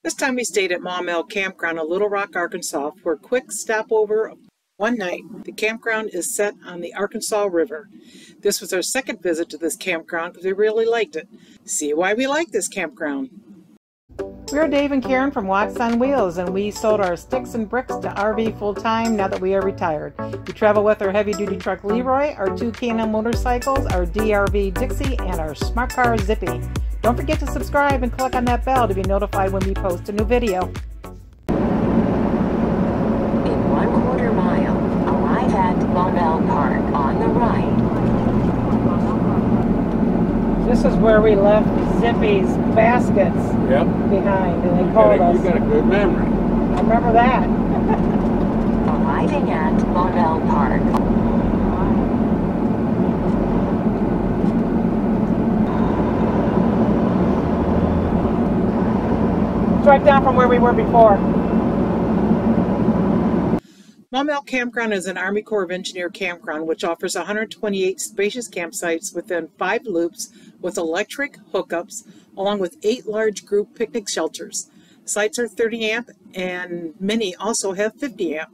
This time we stayed at Maumelle Campground in Little Rock, Arkansas for a quick stopover one night. The campground is set on the Arkansas River. This was our second visit to this campground because we really liked it. See why we like this campground. We're Dave and Karen from Watts on Wheels, and we sold our sticks and bricks to RV full-time now that we are retired. We travel with our heavy-duty truck Leroy, our two K&M motorcycles, our DRV Dixie, and our smart car Zippy. Don't forget to subscribe and click on that bell to be notified when we post a new video. In 1/4 mile, arrive at Maumelle Park on the right. This is where we left Zippy's baskets behind, and they called us. You got a good memory. I remember that. Arriving at Maumelle Park. It's right down from where we were before. Maumelle Campground is an Army Corps of Engineer campground which offers 128 spacious campsites within 5 loops with electric hookups, along with 8 large group picnic shelters. Sites are 30 amp and many also have 50 amp.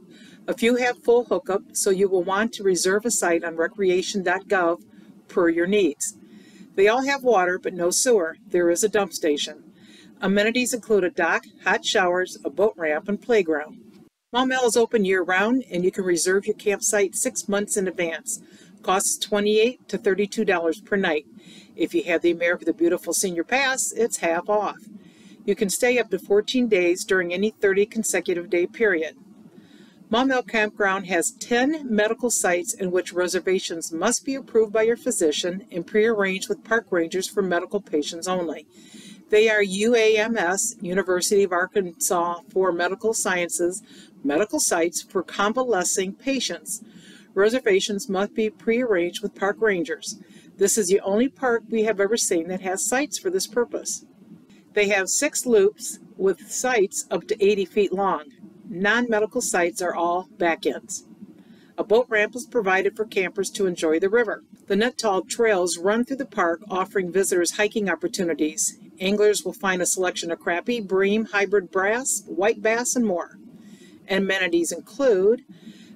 A few have full hookup, so you will want to reserve a site on recreation.gov per your needs. They all have water but no sewer. There is a dump station. Amenities include a dock, hot showers, a boat ramp, and playground. Maumelle is open year-round, and you can reserve your campsite 6 months in advance. Costs $28 to $32 per night. If you have the America the Beautiful Senior Pass, it's half off. You can stay up to 14 days during any 30 consecutive day period. Maumelle Campground has 10 medical sites in which reservations must be approved by your physician and pre-arranged with park rangers for medical patients only. They are UAMS, University of Arkansas for Medical Sciences, medical sites for convalescing patients. Reservations must be pre-arranged with park rangers. This is the only park we have ever seen that has sites for this purpose. They have 6 loops with sites up to 80 feet long. Non-medical sites are all back ends. A boat ramp is provided for campers to enjoy the river. The 𝗦𝗢𝗖𝗞𝗏 trails run through the park, offering visitors hiking opportunities. Anglers will find a selection of crappie, bream, hybrid bass, white bass, and more. Amenities include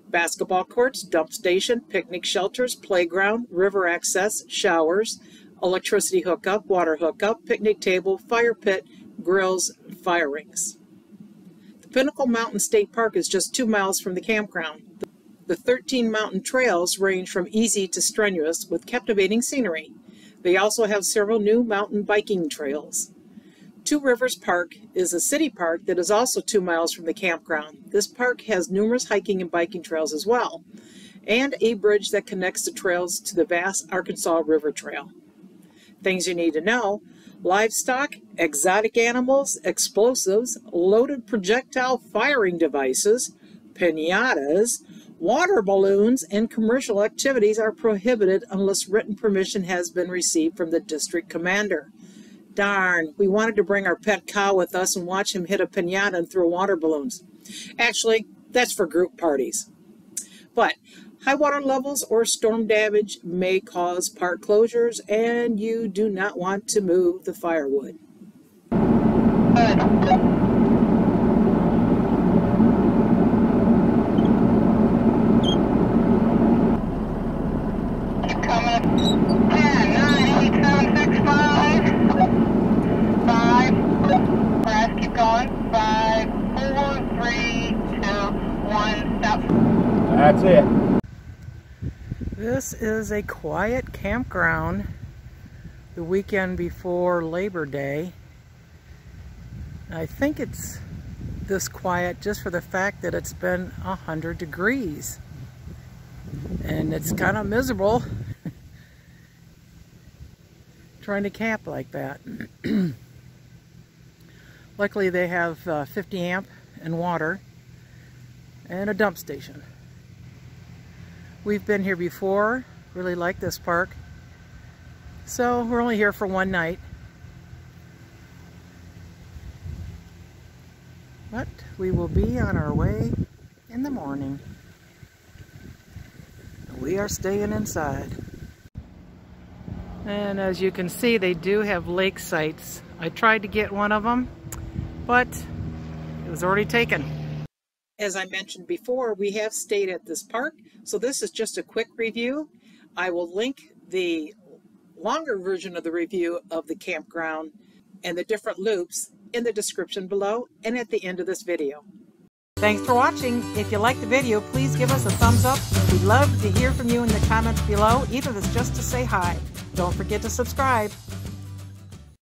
basketball courts, dump station, picnic shelters, playground, river access, showers, electricity hookup, water hookup, picnic table, fire pit, grills, fire rings. The Pinnacle Mountain State Park is just 2 miles from the campground. The 13 mountain trails range from easy to strenuous with captivating scenery. They also have several new mountain biking trails. Two Rivers Park is a city park that is also 2 miles from the campground. This park has numerous hiking and biking trails as well, and a bridge that connects the trails to the vast Arkansas River Trail. Things you need to know: livestock, exotic animals, explosives, loaded projectile firing devices, piñatas, water balloons, and commercial activities are prohibited unless written permission has been received from the district commander. Darn, we wanted to bring our pet cow with us and watch him hit a piñata and throw water balloons. Actually, that's for group parties. But high water levels or storm damage may cause park closures, and you do not want to move the firewood. That's it. This is a quiet campground the weekend before Labor Day. I think it's this quiet just for the fact that it's been 100 degrees. And it's kind of miserable trying to camp like that. Luckily they have 50 amp and water and a dump station. We've been here before, really like this park, so we're only here for one night. But we will be on our way in the morning. We are staying inside. And as you can see, they do have lake sites. I tried to get one of them, but it was already taken. As I mentioned before, we have stayed at this park, so this is just a quick review. I will link the longer version of the review of the campground and the different loops in the description below and at the end of this video. Thanks for watching. If you liked the video, please give us a thumbs up. We'd love to hear from you in the comments below, even if it's just to say hi. Don't forget to subscribe.